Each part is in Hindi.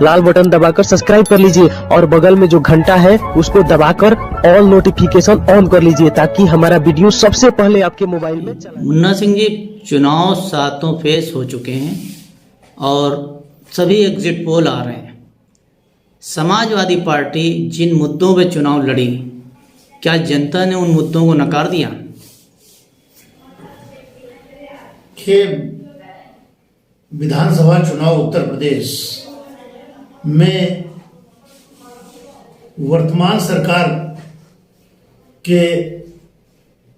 लाल बटन दबाकर सब्सक्राइब कर लीजिए और बगल में जो घंटा है उसको दबाकर ऑल नोटिफिकेशन ऑन कर लीजिए ताकि हमारा वीडियो सबसे पहले आपके मोबाइल में चला। मुन्ना सिंह जी, चुनाव सातों फेस हो चुके हैं और सभी एग्जिट पोल आ रहे हैं। समाजवादी पार्टी जिन मुद्दों पे चुनाव लड़ी, क्या जनता ने उन मुद्दों को नकार दिया? कि विधानसभा चुनाव उत्तर प्रदेश में वर्तमान सरकार के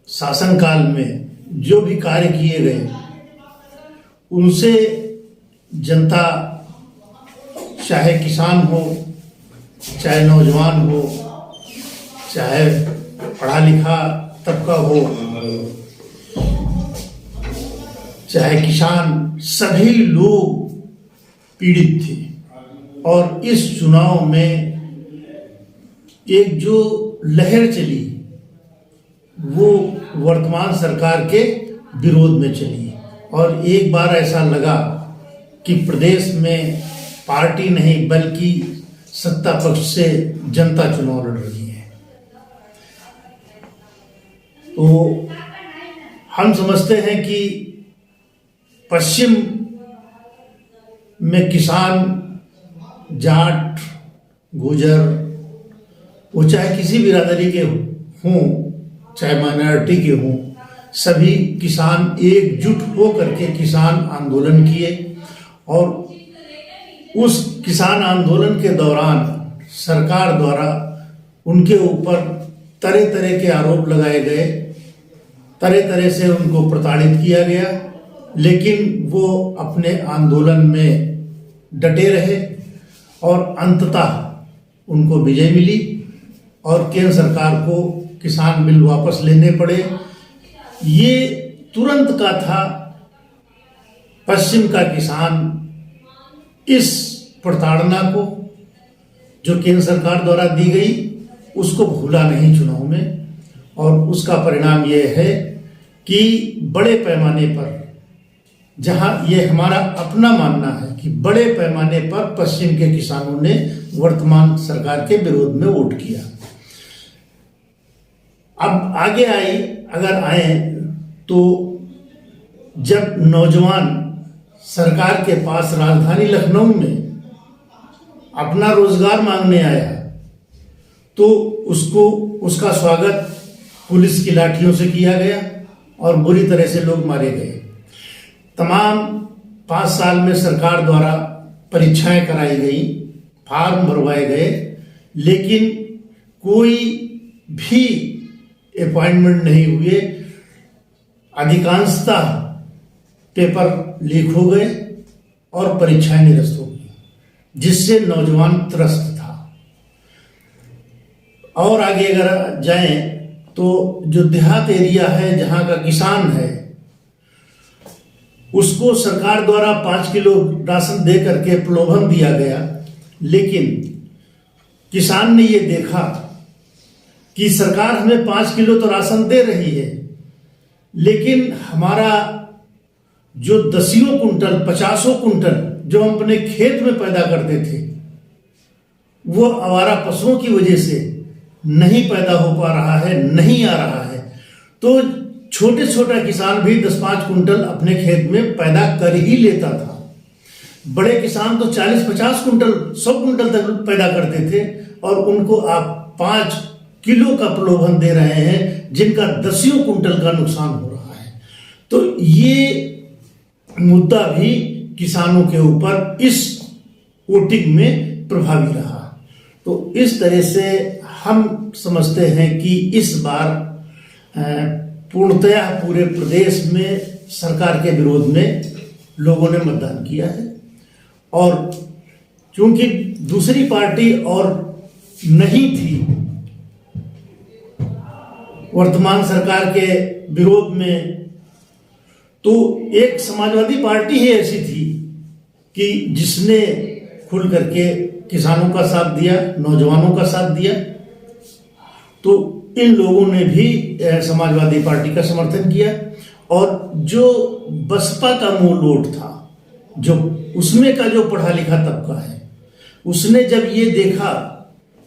शासनकाल में जो भी कार्य किए गए उनसे जनता, चाहे किसान हो, चाहे नौजवान हो, चाहे पढ़ा लिखा तबका हो, चाहे किसान, सभी लोग पीड़ित थे। और इस चुनाव में एक जो लहर चली वो वर्तमान सरकार के विरोध में चली और एक बार ऐसा लगा कि प्रदेश में पार्टी नहीं बल्कि सत्ता पक्ष से जनता चुनाव लड़ रही है। तो हम समझते हैं कि पश्चिम में किसान, जाट, गुजर, वो चाहे किसी बिरादरी के हों, चाहे माइनॉरिटी के हों, सभी किसान एकजुट हो करके किसान आंदोलन किए और उस किसान आंदोलन के दौरान सरकार द्वारा उनके ऊपर तरह तरह के आरोप लगाए गए, तरह तरह से उनको प्रताड़ित किया गया, लेकिन वो अपने आंदोलन में डटे रहे और अंततः उनको विजय मिली और केंद्र सरकार को किसान बिल वापस लेने पड़े। ये तुरंत का था। पश्चिम का किसान इस प्रताड़ना को जो केंद्र सरकार द्वारा दी गई उसको भूला नहीं चुनाव में, और उसका परिणाम ये है कि बड़े पैमाने पर, जहां ये हमारा अपना मानना है कि बड़े पैमाने पर पश्चिम के किसानों ने वर्तमान सरकार के विरोध में वोट किया। अब आगे आए तो जब नौजवान सरकार के पास राजधानी लखनऊ में अपना रोजगार मांगने आया तो उसका स्वागत पुलिस की लाठियों से किया गया और बुरी तरह से लोग मारे गए। तमाम 5 साल में सरकार द्वारा परीक्षाएं कराई गई, फार्म भरवाए गए, लेकिन कोई भी अपॉइंटमेंट नहीं हुए। अधिकांशतः पेपर लीक हो गए और परीक्षाएं निरस्त हो गई, जिससे नौजवान त्रस्त था। और आगे अगर जाएं तो जो देहात एरिया है, जहां का किसान है, उसको सरकार द्वारा 5 किलो राशन दे करके प्रलोभन दिया गया, लेकिन किसान ने ये देखा कि सरकार हमें 5 किलो तो राशन दे रही है, लेकिन हमारा जो 10 कुंटल 50 कुंटल जो हम अपने खेत में पैदा करते थे वो आवारा पशुओं की वजह से नहीं पैदा हो पा रहा है, नहीं आ रहा है। तो छोटा किसान भी 10-5 कुंटल अपने खेत में पैदा कर ही लेता था। बड़े किसान तो 40-50 कुंटल 100 कुंटल तक पैदा करते थे और उनको आप 5 किलो का प्रलोभन दे रहे हैं, जिनका 10 कुंटल का नुकसान हो रहा है। तो ये मुद्दा भी किसानों के ऊपर इस वोटिंग में प्रभावी रहा। तो इस तरह से हम समझते हैं कि इस बार पूर्णतया पूरे प्रदेश में सरकार के विरोध में लोगों ने मतदान किया है, और क्योंकि दूसरी पार्टी और नहीं थी वर्तमान सरकार के विरोध में, तो एक समाजवादी पार्टी ही ऐसी थी कि जिसने खुल करके किसानों का साथ दिया, नौजवानों का साथ दिया। तो इन लोगों ने भी समाजवादी पार्टी का समर्थन किया, और जो बसपा का मूल वोट था, जो उसमें का जो पढ़ा लिखा तबका है, उसने जब ये देखा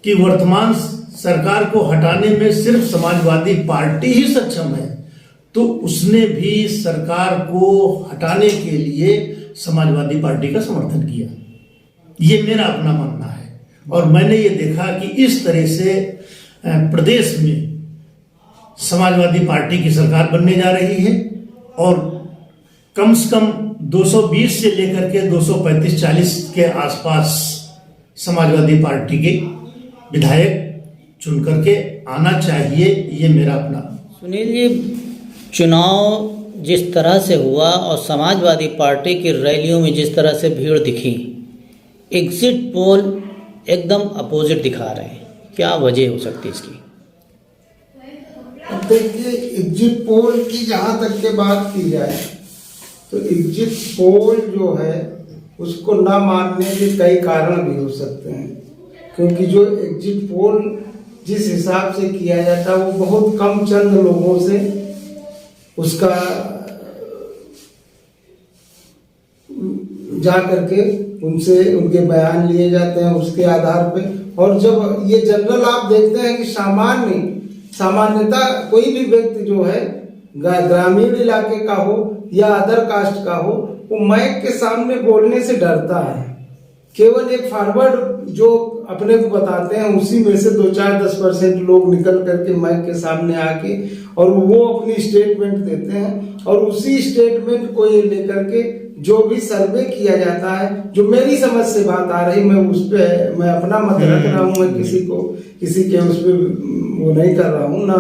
कि वर्तमान सरकार को हटाने में सिर्फ समाजवादी पार्टी ही सक्षम है, तो उसने भी सरकार को हटाने के लिए समाजवादी पार्टी का समर्थन किया। ये मेरा अपना मानना है। और मैंने ये देखा कि इस तरह से प्रदेश में समाजवादी पार्टी की सरकार बनने जा रही है और कम से कम 220 से लेकर के 235-40 के आसपास समाजवादी पार्टी के विधायक चुन करके आना चाहिए। ये मेरा अपना। सुनील जी, चुनाव जिस तरह से हुआ और समाजवादी पार्टी की रैलियों में जिस तरह से भीड़ दिखी, एग्जिट पोल एकदम अपोजिट दिखा रहे हैं, क्या वजह हो सकती है इसकी? अब देखिए, एग्जिट पोल की जहाँ तक के बात की जाए तो एग्जिट पोल जो है उसको ना मानने के कई कारण भी हो सकते हैं, क्योंकि जो एग्जिट पोल जिस हिसाब से किया जाता है वो बहुत कम चंद लोगों से उसका जा करके उनसे उनके बयान लिए जाते हैं उसके आधार पे। और जब ये जनरल आप देखते हैं कि सामान्यता कोई भी व्यक्ति जो है ग्रामीण इलाके का हो या अदर कास्ट का हो, वो माइक के सामने बोलने से डरता है। केवल एक फॉरवर्ड जो अपने को बताते हैं उसी में से 2-4-10% लोग निकल करके माइक के सामने आके और वो अपनी स्टेटमेंट देते हैं, और उसी स्टेटमेंट को ये लेकर के जो भी सर्वे किया जाता है, जो मेरी समझ से बात आ रही, मैं उस पे मैं अपना मत रख रहा हूँ, मैं किसी के उस पे वो नहीं कर रहा हूँ, ना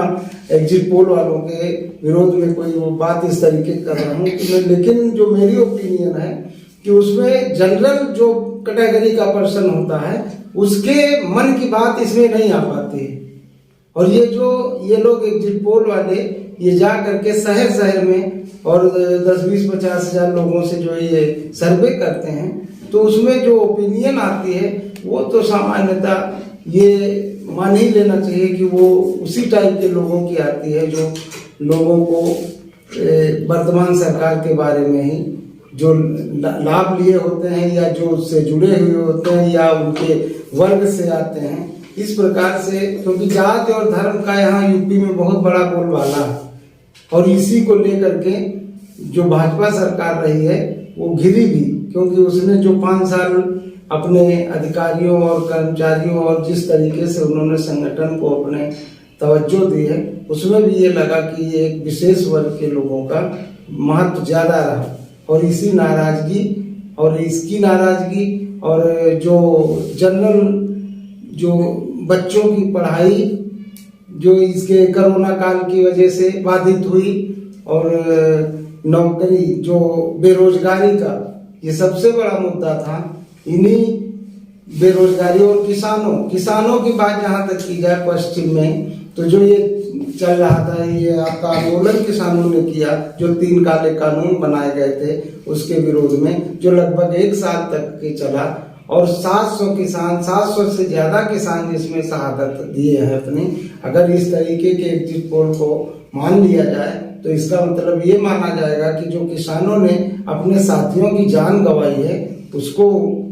एग्जिट पोल वालों के विरोध में कोई वो बात इस तरीके कर रहा हूँ, लेकिन जो मेरी ओपिनियन है कि उसमें जनरल जो कैटेगरी का पर्सन होता है उसके मन की बात इसमें नहीं आ पाती है। और ये लोग एग्जिट पोल वाले ये जा करके शहर शहर में और 10-20-50 हजार लोगों से जो ये सर्वे करते हैं, तो उसमें जो ओपिनियन आती है वो तो सामान्यतः ये मान ही लेना चाहिए कि वो उसी टाइप के लोगों की आती है जो लोगों को वर्तमान सरकार के बारे में ही जो लाभ लिए होते हैं या जो उससे जुड़े हुए होते हैं या उनके वर्ग से आते हैं, इस प्रकार से। क्योंकि जाति और धर्म का यहाँ यूपी में बहुत बड़ा बोलबाला है, और इसी को लेकर के जो भाजपा सरकार रही है वो घिरी भी, क्योंकि उसने जो 5 साल अपने अधिकारियों और कर्मचारियों और जिस तरीके से उन्होंने संगठन को अपने तवज्जो दी है, उसमें भी ये लगा कि ये एक विशेष वर्ग के लोगों का महत्व ज्यादा रहा। और इसी नाराजगी और इसकी नाराजगी और जो जनरल जो बच्चों की पढ़ाई जो इसके कोरोना काल की वजह से बाधित हुई, और नौकरी जो बेरोजगारी का ये सबसे बड़ा मुद्दा था। इन्हीं बेरोजगारी और किसानों की बात जहाँ तक की जाए पश्चिम में, तो जो ये चल रहा था, ये आपका आंदोलन किसानों ने किया, जो 3 काले कानून बनाए गए थे उसके विरोध में, जो लगभग 1 साल तक के चला, और 700 से ज्यादा किसान जिसमें शहादत दिए हैं अपनी। अगर इस तरीके के एग्जिट पोल को मान लिया जाए तो इसका मतलब ये माना जाएगा कि जो किसानों ने अपने साथियों की जान गंवाई है उसको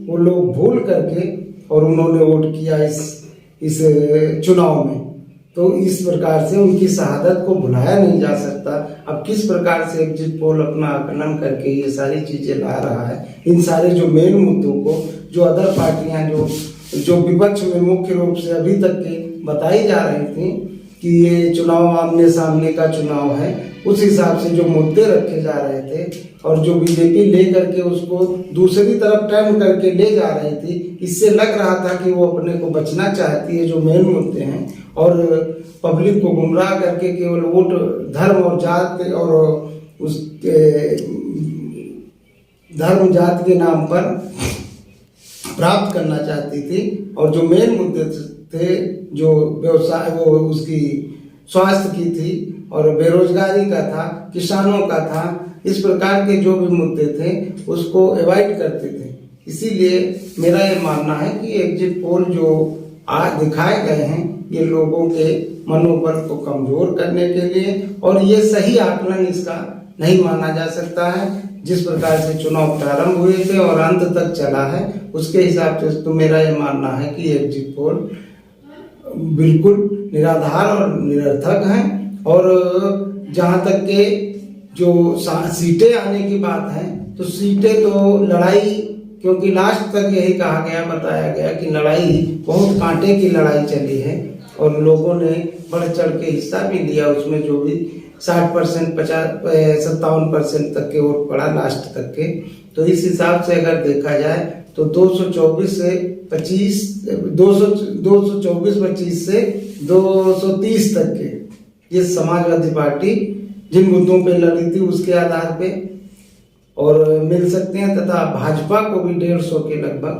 वो लोग भूल करके और उन्होंने वोट किया इस चुनाव में। तो इस प्रकार से उनकी शहादत को भुलाया नहीं जा सकता। अब किस प्रकार से एग्जिट पोल अपना आकलन करके ये सारी चीजें ला रहा है, इन सारे जो मेन मुद्दों को जो अदर पार्टियां जो विपक्ष में मुख्य रूप से अभी तक के बताई जा रही थी कि ये चुनाव आमने सामने का चुनाव है, उस हिसाब से जो मुद्दे रखे जा रहे थे और जो बीजेपी ले करके उसको दूसरी तरफ टर्न करके ले जा रही थी, इससे लग रहा था कि वो अपने को बचना चाहती है जो मेन मुद्दे हैं, और पब्लिक को गुमराह करके केवल वोट धर्म और जात और उस धर्म जात के नाम पर प्राप्त करना चाहती थी। और जो मेन मुद्दे थे, जो व्यवसाय वो उसकी स्वास्थ्य की थी और बेरोजगारी का था, किसानों का था, इस प्रकार के जो भी मुद्दे थे उसको अवॉइड करते थे। इसीलिए मेरा ये मानना है कि एग्जिट पोल जो आज दिखाए गए हैं ये लोगों के मनोबल को कमजोर करने के लिए, और ये सही आकलन इसका नहीं माना जा सकता है। जिस प्रकार से चुनाव प्रारंभ हुए थे और अंत तक चला है, उसके हिसाब से तो मेरा ये मानना है कि एग्जिट पोल बिल्कुल निराधार और निरर्थक हैं। और जहां तक के जो सीटें आने की बात है, तो सीटें तो लड़ाई, क्योंकि लास्ट तक यही कहा गया, बताया गया कि लड़ाई बहुत कांटे की लड़ाई चली है और लोगों ने बढ़ चढ़ के हिस्सा भी लिया उसमें। जो भी 60%, 57% तक के वोट पड़ा लास्ट तक के। तो इस हिसाब से अगर देखा जाए तो 224 से 25 से 230 तक के ये समाजवादी पार्टी जिन मुद्दों पे लड़ी थी उसके आधार पे और मिल सकते हैं, तथा भाजपा को भी 150 के लगभग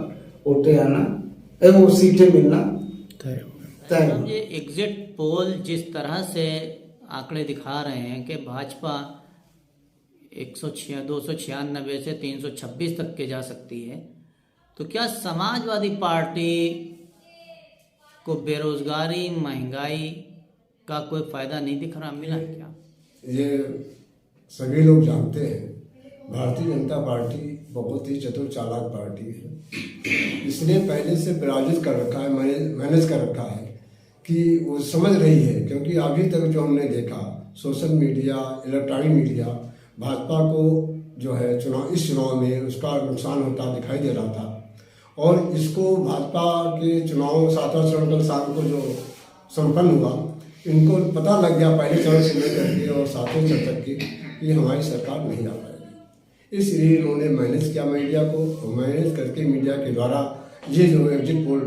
वोटें आना, वो सीटें मिलना तय हो। ये एग्जिट पोल जिस तरह से आंकड़े दिखा रहे हैं कि भाजपा 296 से 326 तक के जा सकती है, तो क्या समाजवादी पार्टी को बेरोजगारी, महंगाई का कोई फायदा नहीं दिख रहा, मिला है क्या? ये सभी लोग जानते हैं, भारतीय जनता पार्टी बहुत ही चतुर चालाक पार्टी है। इसने पहले से पराजित कर रखा है, मैनेज कर रखा है कि वो समझ रही है, क्योंकि अभी तक जो हमने देखा social media, electronic media Bhajpa को जो है इस चुनाव में उसका नुकसान होता दिखाई दे रहा था। और इसको भाजपा के चुनाव 7वां चरण कल शाम को जो संपन्न हुआ, इनको पता लग गया पहले चरण से लेकर के और 7वें चरण तक की कि हमारी सरकार नहीं आ पाएगी। इसलिए इन्होंने मैनेज किया मीडिया को, और मैनेज करके मीडिया के द्वारा ये जो एग्जिट पोल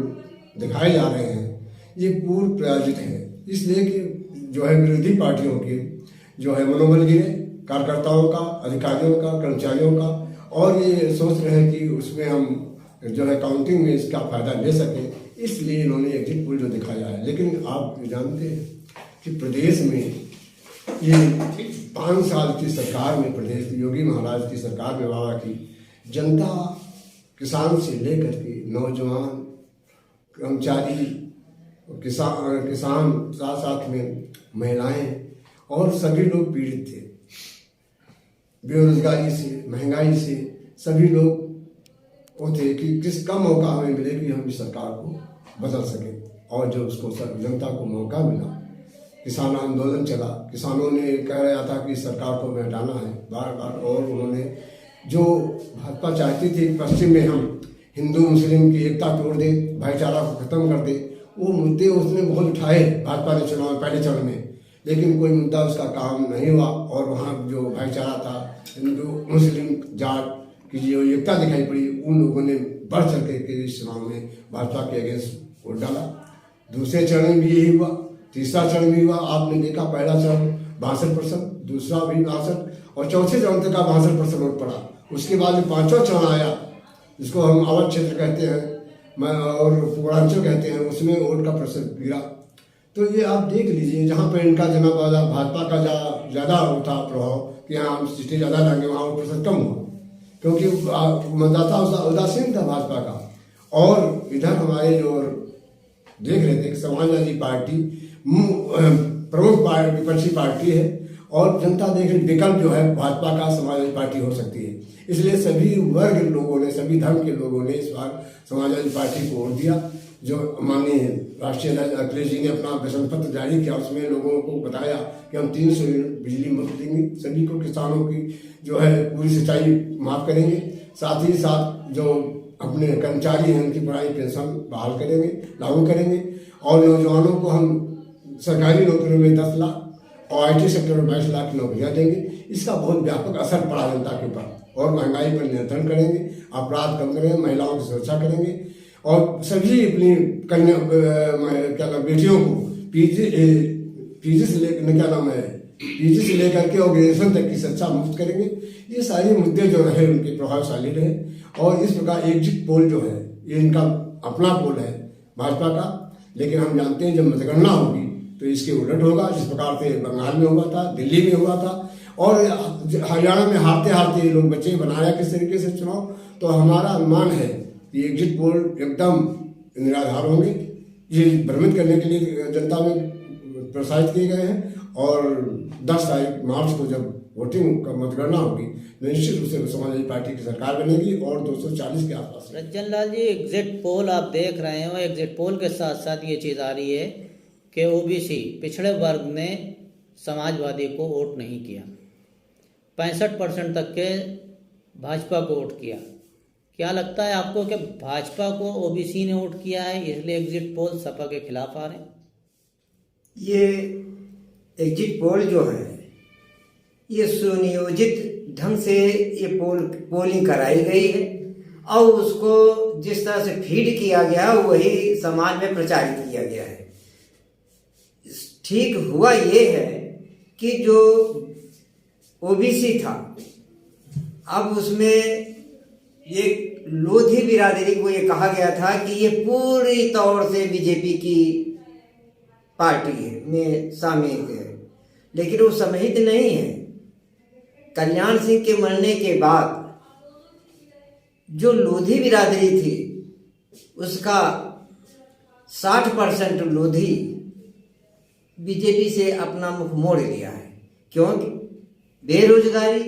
दिखाए जा रहे हैं ये पूर्व प्रायोजित है। इसलिए कि जो है विरोधी पार्टियों के जो है मनोबल गिरे, कार्यकर्ताओं का, अधिकारियों का, कर्मचारियों का, और ये सोच रहे हैं कि उसमें हम जो है काउंटिंग में इसका फायदा ले सकें, इसलिए इन्होंने एग्जिट पोल जो दिखाया है। लेकिन आप जानते हैं कि प्रदेश में ये 5 साल की सरकार में, प्रदेश योगी महाराज की सरकार में वादा की जनता, किसान से लेकर के नौजवान, कर्मचारी, किसान साथ साथ में महिलाएं और सभी लोग पीड़ित थे। बेरोजगारी से, महंगाई से सभी लोग होते कि किसका मौका हमें मिले कि हम इस सरकार को बदल सकें। और जो उसको जनता को मौका मिला, किसान आंदोलन चला, किसानों ने कह रहा था कि सरकार को हटाना है बार बार। और उन्होंने जो भाजपा चाहती थी पश्चिम में हम हिंदू मुस्लिम की एकता तोड़ दे, भाईचारा को खत्म कर दे, वो मुद्दे उसने बहुत उठाए भाजपा ने चुनाव पहले चरण में, लेकिन कोई मुद्दा उसका काम नहीं हुआ। और वहाँ जो भाईचारा था, हिंदू मुस्लिम जाट की जो एकता दिखाई पड़ी, उन लोगों ने बढ़ चढ़ के इस चुनाव में भाजपा के अगेंस्ट वोट डाला। दूसरे चरण में भी यही हुआ, तीसरा चरण भी हुआ। आपने देखा पहला चरण 62%, दूसरा भी 62% और चौथे चरण तक का 62% वोट पड़ा। उसके बाद जो 5वां चरण आया, जिसको हम अवध क्षेत्र कहते हैं और पूर्वांचल कहते हैं, उसमें वोट का प्रतिशत गिरा। तो ये आप देख लीजिए, जहाँ पर इनका जनाबाजा भाजपा का ज़्यादा होता प्रभाव कि यहाँ हम सीटें ज़्यादा लाएंगे, वहाँ वोट प्रतिशत कम हुआ, क्योंकि मतदाता उदासीन था भाजपा का। और इधर हमारे जो देख रहे थे कि समाजवादी पार्टी प्रमुख विपक्षी पार्टी है और जनता देख रही विकल्प जो है भाजपा का समाजवादी पार्टी हो सकती है। इसलिए सभी वर्ग लोगों ने, सभी धर्म के लोगों ने इस बार समाजवादी पार्टी को वोट दिया। जो माननीय राष्ट्रीय अध्यक्ष अखिलेश जी ने अपना वचन पत्र जारी किया, उसमें लोगों को बताया कि हम 300 यूनिट बिजली मुफ्त देंगे सभी को, किसानों की जो है पूरी सिंचाई माफ करेंगे, साथ ही साथ जो अपने कर्मचारी हैं उनकी पुरानी पेंशन बहाल करेंगे, लागू करेंगे। और नौजवानों को हम सरकारी नौकरियों में 10 लाख और IT सेक्टर में 22 लाख की नौकरियाँ देंगे। इसका बहुत व्यापक असर पड़ा जनता के ऊपर। और महंगाई पर नियंत्रण करेंगे, अपराध कम करेंगे, महिलाओं की सुरक्षा करेंगे और सभी अपनी कन्या बेटियों को पीजी से लेकर के और ग्रेजुएशन तक की शिक्षा मुफ्त करेंगे। ये सारे मुद्दे जो रहे उनके प्रभावशाली रहे। और इस प्रकार एग्जिट पोल जो है ये इनका अपना पोल है भाजपा का, लेकिन हम जानते हैं जब मतगणना होगी तो इसके उलट होगा। जिस प्रकार से बंगाल में हुआ था, दिल्ली में हुआ था और हरियाणा में हारते हारते लोग बच्चे बनाया किस तरीके से चुनाव। तो हमारा अनुमान है कि एग्जिट पोल एकदम निराधार होंगे। ये भ्रमित करने के लिए जनता में प्रसारित किए गए हैं और 10 तारीख मार्च को जब वोटिंग का मतगणना होगी निश्चित रूप से समाजवादी पार्टी की सरकार बनेगी और 240 के आसपास। रंजन लाल जी, एग्जिट पोल आप देख रहे हो, एग्जिट पोल के साथ साथ ये चीज़ आ रही है कि ओबीसी पिछड़े वर्ग ने समाजवादी को वोट नहीं किया, 65% तक के भाजपा को वोट किया। क्या लगता है आपको कि भाजपा को ओबीसी ने वोट किया है इसलिए एग्जिट पोल सपा के खिलाफ आ रहे हैं? ये एग्जिट पोल जो है ये सुनियोजित ढंग से ये पोलिंग कराई गई है और उसको जिस तरह से फीड किया गया वही समाज में प्रचारित किया गया है। ठीक हुआ ये है कि जो ओबीसी था अब उसमें एक लोधी बिरादरी को ये कहा गया था कि ये पूरी तौर से बीजेपी की पार्टी में शामिल है, लेकिन वो समाहित नहीं है। कल्याण सिंह के मरने के बाद जो लोधी बिरादरी थी उसका 60% लोधी बीजेपी से अपना मुख मोड़ लिया है, क्योंकि बेरोजगारी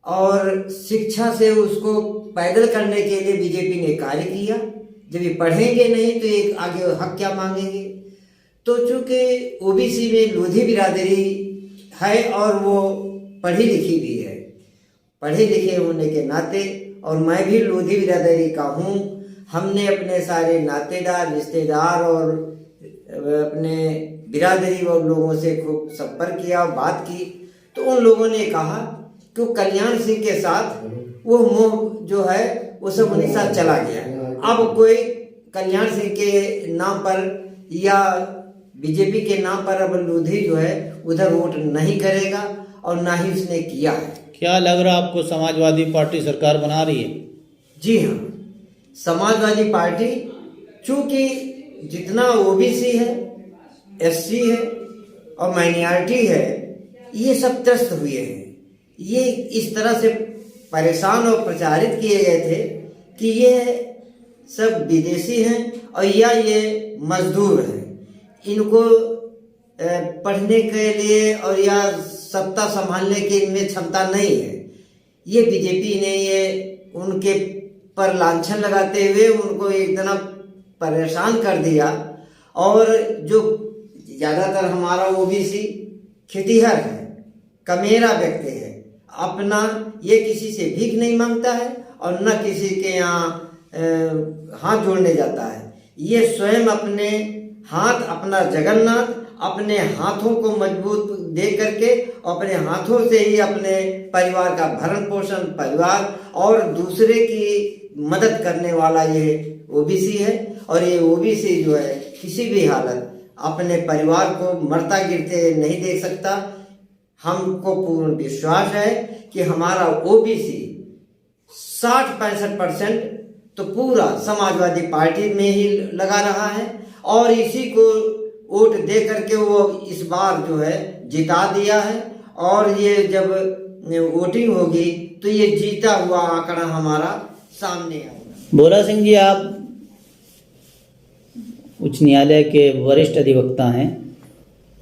और शिक्षा से उसको पैदल करने के लिए बीजेपी ने कार्य किया। जब ये पढ़ेंगे नहीं तो एक आगे हक क्या मांगेंगे। तो चूंकि ओबीसी में लोधी बिरादरी है और वो पढ़ी लिखी भी है, पढ़े लिखे होने के नाते, और मैं भी लोधी बिरादरी का हूँ, हमने अपने सारे नातेदार रिश्तेदार और अपने बिरादरी और लोगों से खूब संपर्क किया और बात की, तो उन लोगों ने कहा कि कल्याण सिंह के साथ वो मोह जो है वो सब उन्हीं साथ चला गया। अब कोई कल्याण सिंह के नाम पर या बीजेपी के नाम पर अब लोधी जो है उधर वोट नहीं करेगा और ना ही उसने किया है। क्या लग रहा आपको समाजवादी पार्टी सरकार बना रही है? जी हाँ, समाजवादी पार्टी चूंकि जितना ओबीसी है, एससी है और माइनॉरिटी है, ये सब त्रस्त हुए हैं। ये इस तरह से परेशान और प्रचारित किए गए थे कि ये सब विदेशी हैं और या ये मजदूर हैं, इनको पढ़ने के लिए और या सत्ता संभालने की इनमें क्षमता नहीं है। ये बीजेपी ने ये उनके पर लांछन लगाते हुए उनको एकदम परेशान कर दिया। और जो ज़्यादातर हमारा ओबीसी खेतीहर है, कमेरा व्यक्ति है, अपना ये किसी से भीख नहीं मांगता है और न किसी के यहाँ हाथ जोड़ने जाता है। ये स्वयं अपने हाथ, अपना जगन्नाथ अपने हाथों को मजबूत दे करके अपने हाथों से ही अपने परिवार का भरण पोषण, परिवार और दूसरे की मदद करने वाला ये ओबीसी है। और ये ओबीसी जो है किसी भी हालत अपने परिवार को मरता गिरते नहीं देख सकता। हमको पूर्ण विश्वास है कि हमारा ओबीसी 60-65% तो पूरा समाजवादी पार्टी में ही लगा रहा है और इसी को वोट दे करके वो इस बार जो है जिता दिया है। और ये जब वोटिंग होगी तो ये जीता हुआ आंकड़ा हमारा सामने आएगा। भोला सिंह जी, आप उच्च न्यायालय के वरिष्ठ अधिवक्ता हैं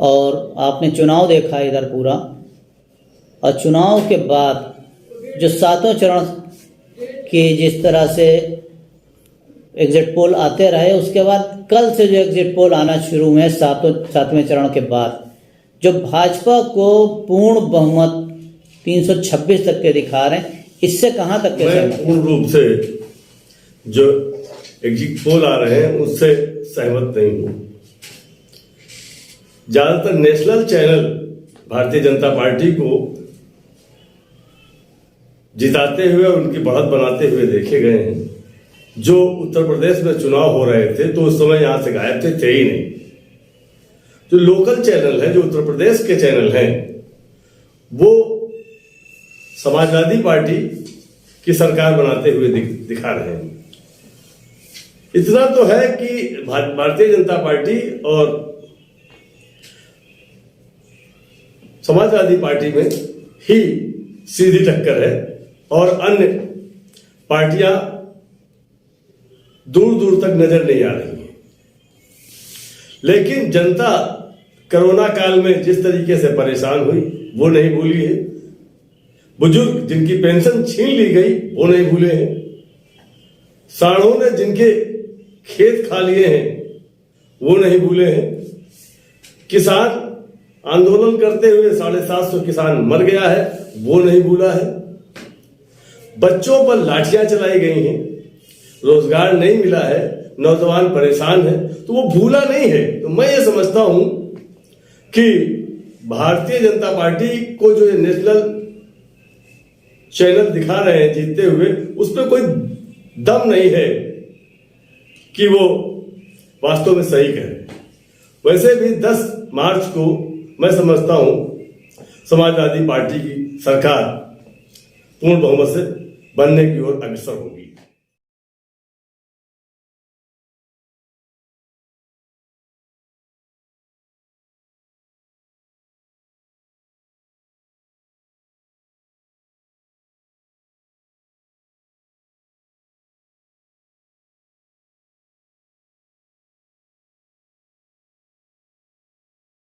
और आपने चुनाव देखा इधर पूरा, और चुनाव के बाद जो 7 चरण के जिस तरह से एग्जिट पोल आते रहे, उसके बाद कल से जो एग्जिट पोल आना शुरू हुए 7वें चरण के बाद, जो भाजपा को पूर्ण बहुमत 326 तक के दिखा रहे हैं, इससे कहां तक के मैं पूर्ण रूप से जो एग्जिट पोल आ रहे हैं उससे सहमत नहीं हूं। ज्यादातर national channel Bharatiya Janata party को जिताते हुए उनकी बढ़त बनाते हुए देखे गए हैं। जो उत्तर प्रदेश में चुनाव हो रहे थे तो उस समय यहां से गायब थे ही नहीं। जो लोकल चैनल है, जो उत्तर प्रदेश के चैनल हैं, वो समाजवादी पार्टी की सरकार बनाते हुए दिखा रहे हैं। इतना तो है कि भारतीय जनता पार्टी और समाजवादी पार्टी में ही सीधी टक्कर है और अन्य पार्टियां दूर दूर तक नजर नहीं आ रही हैं। लेकिन जनता कोरोना काल में जिस तरीके से परेशान हुई वो नहीं भूली है, बुजुर्ग जिनकी पेंशन छीन ली गई वो नहीं भूले हैं, साढ़ों ने जिनके खेत खा लिए हैं वो नहीं भूले हैं, किसान आंदोलन करते हुए 750 किसान मर गया है वो नहीं भूला है, बच्चों पर लाठियां चलाई गई हैं, रोजगार नहीं मिला है, नौजवान परेशान है, तो वो भूला नहीं है। तो मैं ये समझता हूं कि भारतीय जनता पार्टी को जो ये नेशनल चैनल दिखा रहे हैं जीतते हुए, उस पर कोई दम नहीं है कि वो वास्तव में सही कहे। वैसे भी 10 मार्च को मैं समझता हूं समाजवादी पार्टी की सरकार पूर्ण बहुमत से बनने की ओर अग्रसर होगी।